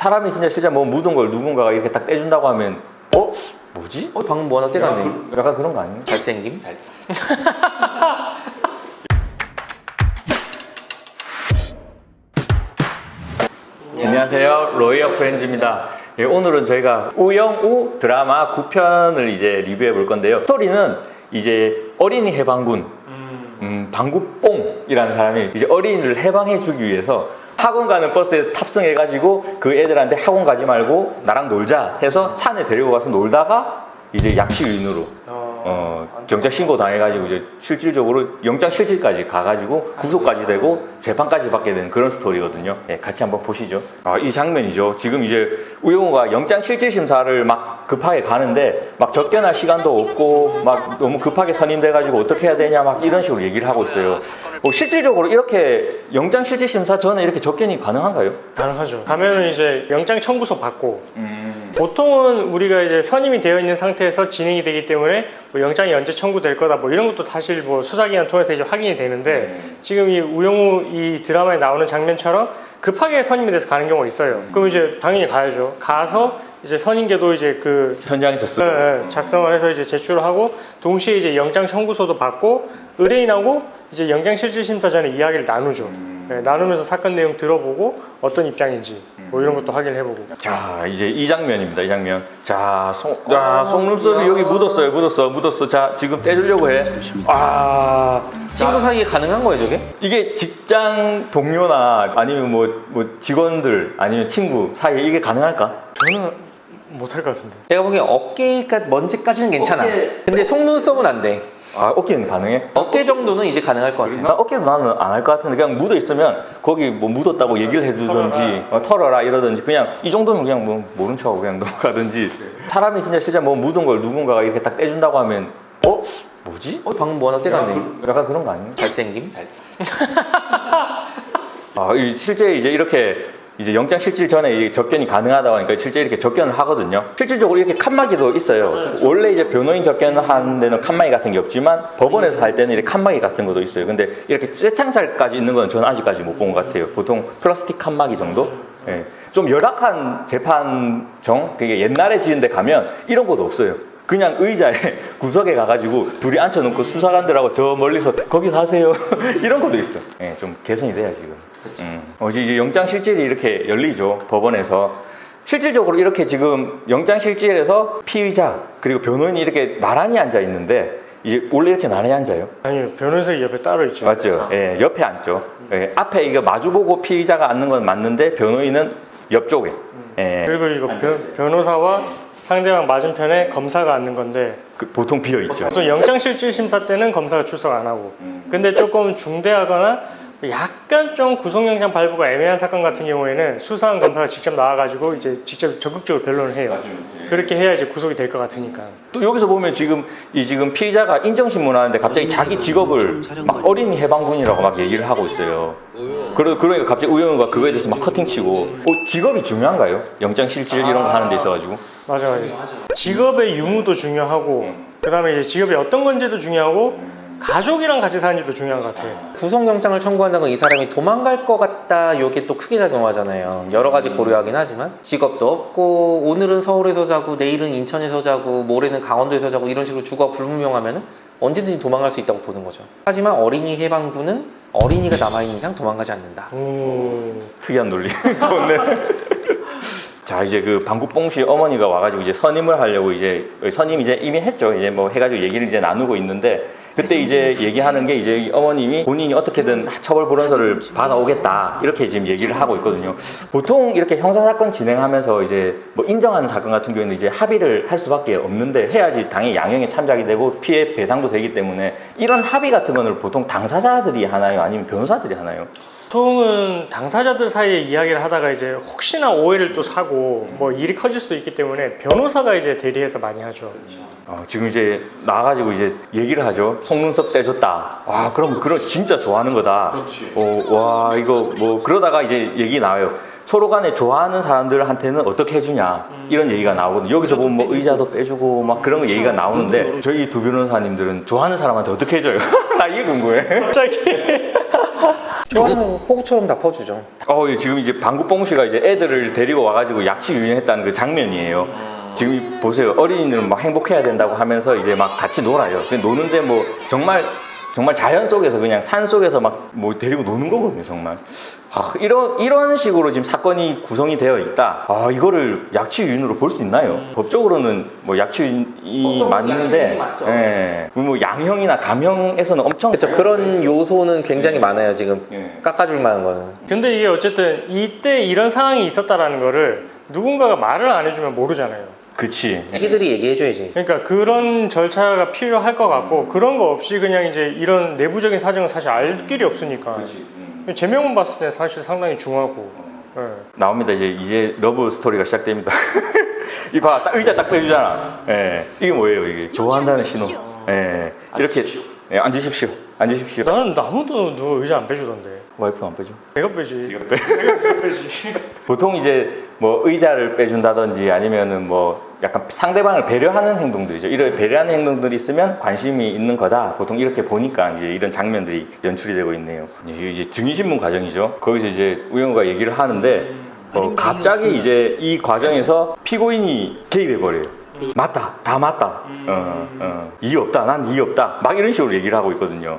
사람이 진짜 뭐 묻은 걸 누군가가 이렇게 딱 떼준다고 하면 뭐지? 방금 뭐 하나 떼갔네. 약간 그런 거 아니에요? 잘생김? 안녕하세요, 로이어 프렌즈입니다. 예, 오늘은 저희가 우영우 드라마 9편을 이제 리뷰해 볼 건데요. 스토리는 이제 어린이 해방군 방구뽕이라는 사람이 이제 어린이를 해방해주기 위해서 학원 가는 버스에 탑승해가지고 그 애들한테 학원 가지 말고 나랑 놀자 해서 산에 데리고 가서 놀다가 이제 약식인으로 경찰 신고 당해가지고 이제 실질적으로 영장 실질까지 가가지고 구속까지 되고 재판까지 받게 되는 그런 스토리거든요. 예, 같이 한번 보시죠. 이 장면이죠. 지금 이제 우영우가 영장 실질 심사를 막 급하게 가는데 막 접견할 시간도 없고 막 너무 급하게 선임돼가지고 어떻게 해야 되냐 막 이런 식으로 얘기를 하고 있어요. 실질적으로 이렇게 영장 실질 심사 전에 이렇게 접견이 가능한가요? 가능하죠. 가면은 이제 영장 청구서 받고 보통은 우리가 이제 선임이 되어 있는 상태에서 진행이 되기 때문에 뭐 영장이 언제 청구될 거다 뭐 이런 것도 사실 뭐 수사기관 통해서 이제 확인이 되는데 지금 이 우영우 이 드라마에 나오는 장면처럼 급하게 선임이 돼서 가는 경우가 있어요. 그럼 이제 당연히 가야죠. 가서 이제 선임계도 이제 그 현장에서 쓰고 작성을 해서 이제 제출을 하고 동시에 이제 영장 청구서도 받고 의뢰인하고 이제 영장 실질 심사 전에 이야기를 나누죠. 네, 나누면서 사건 내용 들어보고 어떤 입장인지 뭐 이런 것도 확인을 해보고. 자, 이제 이 장면입니다. 이 장면. 자, 속눈썹이 여기 묻었어. 자, 지금 떼주려고 해. 친구 사이에 가능한 거예요, 저게? 이게 직장 동료나 아니면 뭐 직원들 아니면 친구 사이에 이게 가능할까? 저는 못할 것 같은데. 내가 보기엔 어깨가 먼지까지는 괜찮아. 근데 속눈썹은 안 돼. 어깨는 가능해? 어깨 정도는 이제 가능할 것 같아. 어깨도 나는 안 할 것 같은데 그냥 묻어 있으면 거기 뭐 묻었다고 얘기를 해주든지 털어라 이러든지 그냥 이 정도면 그냥 뭐 모른 척하고 그냥 넘어가든지. 사람이 진짜 뭐 묻은 걸 누군가가 이렇게 딱 떼준다고 하면 뭐지? 방금 뭐 하나 떼갔네. 약간 그런 거 아니에요? 잘생김? 실제 이제 이렇게 이제 영장 실질 전에 이 접견이 가능하다고 하니까 실제 이렇게 접견을 하거든요. 실질적으로 이렇게 칸막이도 있어요. 원래 이제 변호인 접견을 하는 데는 칸막이 같은 게 없지만 법원에서 할 때는 이렇게 칸막이 같은 것도 있어요. 근데 이렇게 쇠창살까지 있는 건 저는 아직까지 못 본 것 같아요. 보통 플라스틱 칸막이 정도? 예. 좀 열악한 재판정, 그게 옛날에 지은 데 가면 이런 것도 없어요. 그냥 의자에 구석에 가가지고 둘이 앉혀놓고 수사관들하고 저 멀리서 거기서 하세요 이런 것도 있어. 예, 좀 개선이 돼야 지금. 이제 영장 실질이 이렇게 열리죠, 법원에서. 실질적으로 이렇게 지금 영장 실질에서 피의자 그리고 변호인이 이렇게 나란히 앉아 있는데 이제 원래 이렇게 나란히 앉아요? 아니요, 변호사 옆에 따로 있죠. 맞죠? 예, 옆에 앉죠. 예, 앞에 이거 마주보고 피의자가 앉는 건 맞는데 변호인은 옆쪽에. 예. 그리고 이거 변호사와 상대방 맞은편에 검사가 앉는 건데 보통 비어 있죠. 보통 영장 실질 심사 때는 검사가 출석 안 하고 근데 조금 중대하거나 약간 좀 구속영장 발부가 애매한 사건 같은 경우에는 수사한 검사가 직접 나와가지고 이제 직접 적극적으로 변론을 해요. 그렇게 해야 이제 구속이 될 것 같으니까. 또 여기서 보면 지금 피의자가 인정신문 하는데 갑자기 자기 직업을 막 어린이 해방군이라고 막 얘기를 하고 있어요. 그러니까 갑자기 우영우가 그거에 대해서 막 커팅치고 직업이 중요한가요? 영장 실질 이런 거 하는 데 있어가지고. 맞아. 직업의 유무도 중요하고 그 다음에 이제 직업이 어떤 건지도 중요하고 가족이랑 같이 사는지도 중요한 것 같아요. 구속영장을 청구한다는 건 이 사람이 도망갈 것 같다, 이게 또 크게 작용하잖아요. 여러 가지 고려하긴 하지만 직업도 없고 오늘은 서울에서 자고 내일은 인천에서 자고 모레는 강원도에서 자고 이런 식으로 주거가 불분명하면 언제든지 도망갈 수 있다고 보는 거죠. 하지만 어린이 해방군은 어린이가 남아있는 이상 도망가지 않는다. 특이한 논리. 좋네. 자, 이제 그 방구뽕씨 어머니가 와가지고 이제 선임을 하려고 선임 이미 했죠. 이제 뭐 해가지고 얘기를 이제 나누고 있는데 그때 이제 얘기하는 게 이제 어머님이 본인이 어떻게든 처벌 불원서를 받아오겠다 이렇게 지금 얘기를 하고 있거든요. 보통 이렇게 형사사건 진행하면서 이제 뭐 인정하는 사건 같은 경우에는 이제 합의를 할 수밖에 없는데 해야지 당연히 양형에 참작이 되고 피해 배상도 되기 때문에 이런 합의 같은 거는 보통 당사자들이 하나요? 아니면 변호사들이 하나요? 보통은 당사자들 사이에 이야기를 하다가 이제 혹시나 오해를 또 사고 뭐 일이 커질 수도 있기 때문에 변호사가 이제 대리해서 많이 하죠. 지금 이제 나가지고 이제 얘기를 하죠. 속눈썹 떼줬다. 그럼 진짜 좋아하는 거다. 와, 이거 뭐 그러다가 이제 얘기 나와요. 서로 간에 좋아하는 사람들한테는 어떻게 해주냐 이런 얘기가 나오거든요. 여기서 보면 뭐 의자도 빼주고 막 그런 거 얘기가 나오는데 저희 두 변호사님들은 좋아하는 사람한테 어떻게 해줘요? 나 이게 궁금해. 갑자기 좋아하면 호구처럼 다 퍼주죠. 지금 이제 방구뽕 씨가 이제 애들을 데리고 와가지고 약치 유인했다는 그 장면이에요. 지금 보세요. 어린이들은 막 행복해야 된다고 하면서 이제 막 같이 놀아요. 근데 노는데 뭐 정말 자연 속에서 그냥 산 속에서 막 뭐 데리고 노는 거거든요, 정말. 이런 식으로 지금 사건이 구성이 되어 있다. 이거를 약치 유인으로 볼 수 있나요? 법적으로는 뭐 약치 유인이 맞는데, 맞죠. 예. 뭐 양형이나 감형에서는 엄청 그렇죠. 그런 요소는 굉장히 많아요, 지금. 예. 깎아줄 만한 거는. 근데 이게 어쨌든 이때 이런 상황이 있었다라는 거를 누군가가 말을 안 해주면 모르잖아요. 그치. 애기들이 얘기해줘야지. 그러니까 그런 절차가 필요할 것 같고 그런 거 없이 그냥 이제 이런 내부적인 사정은 사실 알 길이 없으니까 제명만 봤을 때 사실 상당히 중하고 예. 나옵니다. 이제 러브 스토리가 시작됩니다. 이봐, 딱 의자 딱 빼주잖아. 예. 이게 뭐예요, 이게? 좋아한다는 신호. 예. 이렇게. 예, 앉으십시오. 앉으십시오. 나는 아무도 누가 의자 안 빼주던데. 와이프가 안 빼줘? 내가 빼지. 네가 빼. 내가 빼지. 보통 이제 뭐 의자를 빼준다든지 아니면은 뭐 약간 상대방을 배려하는 행동들이죠. 이런 배려하는 행동들이 있으면 관심이 있는 거다. 보통 이렇게 보니까 이제 이런 장면들이 연출이 되고 있네요. 이제 증인신문 과정이죠. 거기서 이제 우영우가 얘기를 하는데 갑자기 이제 이 과정에서 피고인이 개입해버려요. 맞다, 다 맞다. 이의 없다, 난 이의 없다. 막 이런 식으로 얘기를 하고 있거든요.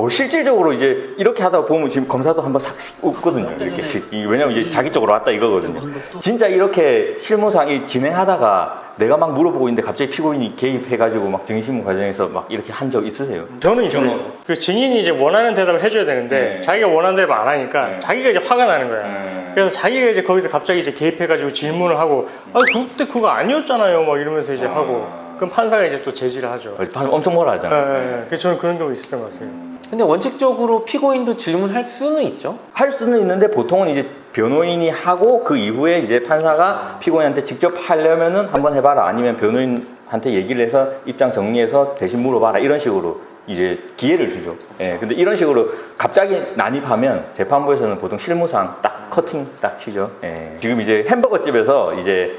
실질적으로 이제 이렇게 하다 보면 지금 검사도 한번 싹 웃거든요. 이렇게씩. 왜냐면 이제 자기 쪽으로 왔다 이거거든요. 진짜 이렇게 실무상이 진행하다가 내가 막 물어보고 있는데 갑자기 피고인이 개입해가지고 막 증인신문 과정에서 막 이렇게 한 적 있으세요? 저는 있어요. 그 증인이 이제 원하는 대답을 해줘야 되는데 네. 자기가 원하는 대답을 안 하니까 네. 자기가 이제 화가 나는 거야. 네. 그래서 자기가 이제 거기서 갑자기 이제 개입해가지고 질문을 하고 그때 그거 아니었잖아요. 막 이러면서 이제 하고 그럼 판사가 이제 또 제지를 하죠. 엄청 뭐라 하잖아요. 네. 그래서 저는 그런 경우 있었던 것 같아요. 근데 원칙적으로 피고인도 질문할 수는 있죠. 할 수는 있는데 보통은 이제 변호인이 하고 그 이후에 이제 판사가 피고인한테 직접 하려면은 한번 해봐라 아니면 변호인한테 얘기를 해서 입장 정리해서 대신 물어봐라 이런 식으로 이제 기회를 주죠. 예, 근데 이런 식으로 갑자기 난입하면 재판부에서는 보통 실무상 딱 커팅 딱 치죠. 예. 지금 이제 햄버거 집에서 이제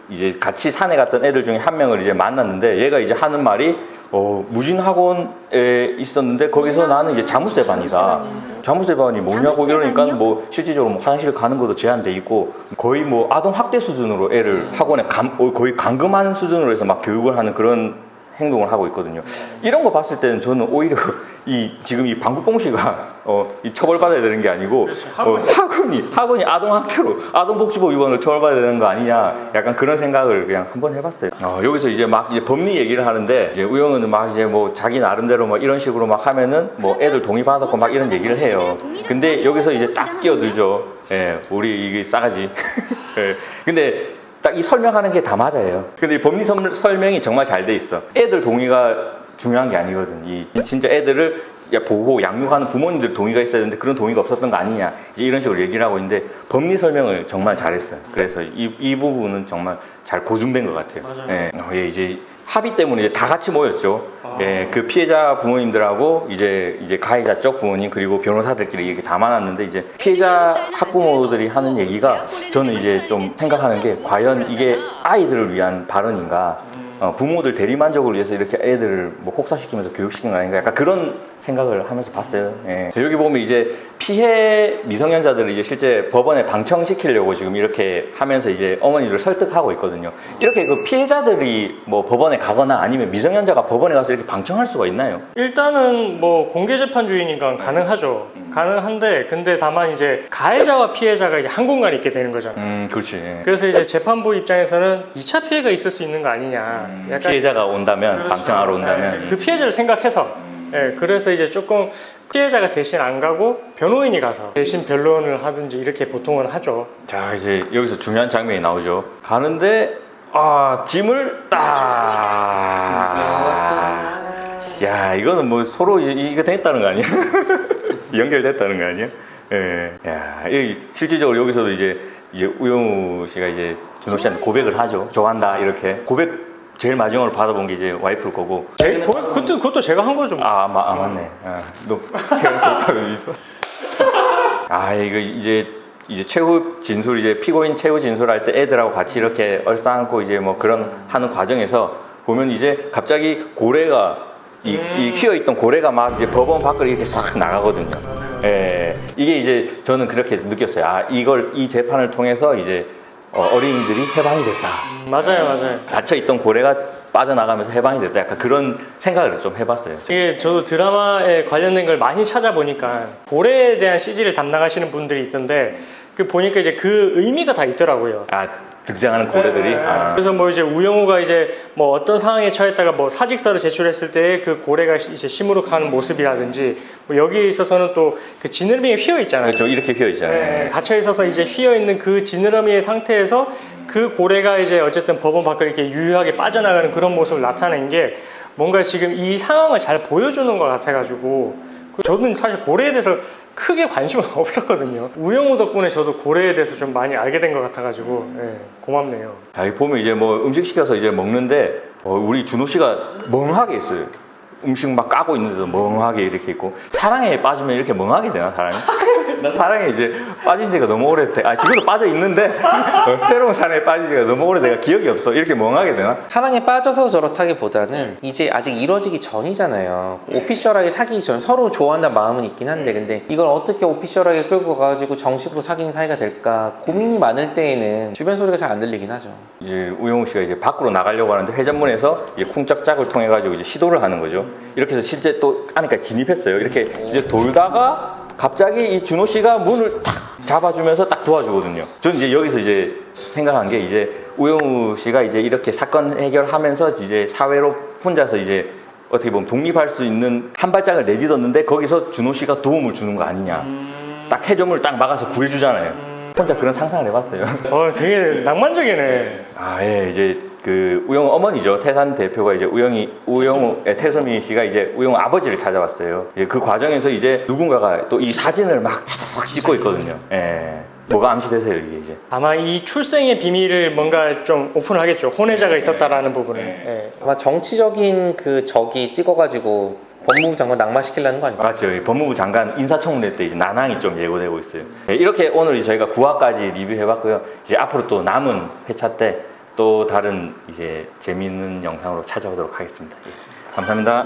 이제 같이 산에 갔던 애들 중에 한 명을 이제 만났는데 얘가 이제 하는 말이 무진학원에 있었는데 거기서 나는 이제 자무세반이다. 자무세반이 뭐냐고 이러니까 뭐 실질적으로 뭐 화장실 가는 것도 제한돼 있고 거의 뭐 아동 학대 수준으로 애를 학원에 거의 감금한 수준으로 해서 막 교육을 하는 그런 행동을 하고 있거든요. 이런 거 봤을 때는 저는 오히려 지금 이 방구뽕 씨가 이 처벌받아야 되는 게 아니고 학원이 아동학대로 아동복지법 위반으로 처벌받아야 되는 거 아니냐 약간 그런 생각을 그냥 한번 해봤어요. 여기서 이제 막 이제 법리 얘기를 하는데 이제 우영은 막 이제 뭐 자기 나름대로 막 이런 식으로 막 하면은 뭐 애들 동의 받았고 막 이런 얘기를 해요. 근데 여기서 이제 딱 끼어들죠. 예, 우리 이게 싸가지. 예, 근데 딱 이 설명하는 게 다 맞아요. 근데 이 법리 설명이 정말 잘 돼 있어. 애들 동의가 중요한 게 아니거든. 진짜 애들을 보호, 양육하는 부모님들 동의가 있어야 되는데 그런 동의가 없었던 거 아니냐. 이제 이런 식으로 얘기를 하고 있는데 법리 설명을 정말 잘했어요. 그래서 이 부분은 정말 잘 고증된 것 같아요. 예, 이제 합의 때문에 이제 다 같이 모였죠. 예, 그 피해자 부모님들하고 이제 가해자 쪽 부모님 그리고 변호사들끼리 이렇게 다 만났는데 이제 피해자 학부모들이 하는 얘기가 저는 이제 좀 생각하는 게 과연 이게 아이들을 위한 발언인가? 부모들 대리만족을 위해서 이렇게 애들을 뭐 혹사시키면서 교육시키는 거 아닌가? 약간 그런 생각을 하면서 봤어요. 예. 여기 보면 이제 피해 미성년자들을 이제 실제 법원에 방청시키려고 지금 이렇게 하면서 이제 어머니들을 설득하고 있거든요. 이렇게 그 피해자들이 뭐 법원에 가거나 아니면 미성년자가 법원에 가서 이렇게 방청할 수가 있나요? 일단은 뭐 공개재판주의니까 가능하죠. 가능한데 근데 다만 이제 가해자와 피해자가 이제 한 공간에 있게 되는 거잖아요. 그렇지. 예. 그래서 이제 재판부 입장에서는 2차 피해가 있을 수 있는 거 아니냐. 약간 피해자가 온다면, 방청하러 온다면. 그 피해자를 생각해서 그래서 이제 조금 피해자가 대신 안 가고 변호인이 가서 대신 변론을 하든지 이렇게 보통은 하죠. 자, 이제 여기서 중요한 장면이 나오죠. 가는데 짐을 야, 이거는 뭐 서로 이거 됐다는 거 아니야? 연결됐다는 거 아니야? 예. 야, 실질적으로 여기서도 이제 우영우 씨가 이제 준호 씨한테 고백을 하죠. 좋아한다 이렇게 고백. 제일 마지막으로 받아본 게 이제 와이프일 거고. 그것도 제가 한 거죠. 맞네. 너 제가 고백을 있어. 이거 이제 최후 진술 이제 피고인 최후 진술할 때 애들하고 같이 이렇게 얼싸안고 이제 뭐 그런 하는 과정에서 보면 이제 갑자기 고래가 이 휘어있던 고래가 막 이제 법원 밖으로 이렇게 싹 나가거든요. 예, 이게 이제 저는 그렇게 느꼈어요. 아, 이 재판을 통해서 이제 어린이들이 해방이 됐다. 맞아요. 갇혀있던 고래가 빠져나가면서 해방이 됐다. 약간 그런 생각을 좀 해봤어요. 이게 저도 드라마에 관련된 걸 많이 찾아보니까 고래에 대한 CG를 담당하시는 분들이 있던데 그 보니까 이제 그 의미가 다 있더라고요. 아, 등장하는 고래들이. 아. 그래서 뭐 이제 우영우가 이제 뭐 어떤 상황에 처했다가 뭐 사직서를 제출했을 때 그 고래가 이제 시무룩하는 모습이라든지 뭐 여기에 있어서는 또 그 지느러미에 휘어 있잖아요. 그렇죠. 이렇게 휘어 있잖아요. 갇혀 있어서 이제 휘어 있는 그 지느러미의 상태에서 그 고래가 이제 어쨌든 법원 밖을 이렇게 유유하게 빠져나가는 그런 모습을 나타낸 게 뭔가 지금 이 상황을 잘 보여주는 것 같아가지고 저는 사실 고래에 대해서 크게 관심은 없었거든요. 우영우 덕분에 저도 고래에 대해서 좀 많이 알게 된 것 같아가지고 고맙네요. 아, 여기 보면 이제 뭐 음식 시켜서 이제 먹는데 우리 준호 씨가 멍하게 있어요. 음식 막 까고 있는데도 멍하게 이렇게 있고. 사랑에 빠지면 이렇게 멍하게 되나 사람이? 사랑에 이제 빠진 지가 너무 오래돼. 아, 지금도 빠져 있는데 새로운 사랑에 빠진 지가 너무 오래돼가 기억이 없어. 이렇게 멍하게 되나? 사랑에 빠져서 저렇다기보다는 이제 아직 이루어지기 전이잖아요. 오피셜하게 사귀기 전 서로 좋아한다는 마음은 있긴 한데 근데 이걸 어떻게 오피셜하게 끌고 가가지고 정식으로 사귀는 사이가 될까 고민이 많을 때에는 주변 소리가 잘 안 들리긴 하죠. 이제 우영우 씨가 이제 밖으로 나가려고 하는데 회전문에서 이제 쿵짝짝을 통해 가지고 이제 시도를 하는 거죠. 이렇게 해서 실제 또 안에까지 진입했어요. 이렇게 이제 돌다가 갑자기 이 준호 씨가 문을 탁 잡아주면서 딱 도와주거든요. 저는 이제 여기서 이제 생각한 게 이제 우영우 씨가 이제 이렇게 사건 해결하면서 이제 사회로 혼자서 이제 어떻게 보면 독립할 수 있는 한 발짝을 내딛었는데 거기서 준호 씨가 도움을 주는 거 아니냐. 딱 해조물을 딱 막아서 구해주잖아요. 혼자 그런 상상을 해봤어요. 되게 낭만적이네. 아, 예, 이제 그 우영우 어머니죠. 태산 대표가 이제 우영우 태소미 씨가 이제 우영우 아버지를 찾아왔어요. 예, 그 과정에서 이제 누군가가 또 이 사진을 막 차사삭 찍고 있거든요. 예. 뭐가 암시되세요, 이게 이제? 아마 이 출생의 비밀을 뭔가 좀 오픈하겠죠. 혼외자가 있었다라는 부분을. 아마 정치적인 그 적이 찍어가지고 법무부 장관 낙마시키려는 거 아닙니까? 맞죠. 법무부 장관 인사청문회 때 이제 난항이 좀 예고되고 있어요. 네, 이렇게 오늘 저희가 9화까지 리뷰해봤고요. 이제 앞으로 또 남은 회차 때 또 다른 이제 재미있는 영상으로 찾아오도록 하겠습니다. 예, 감사합니다.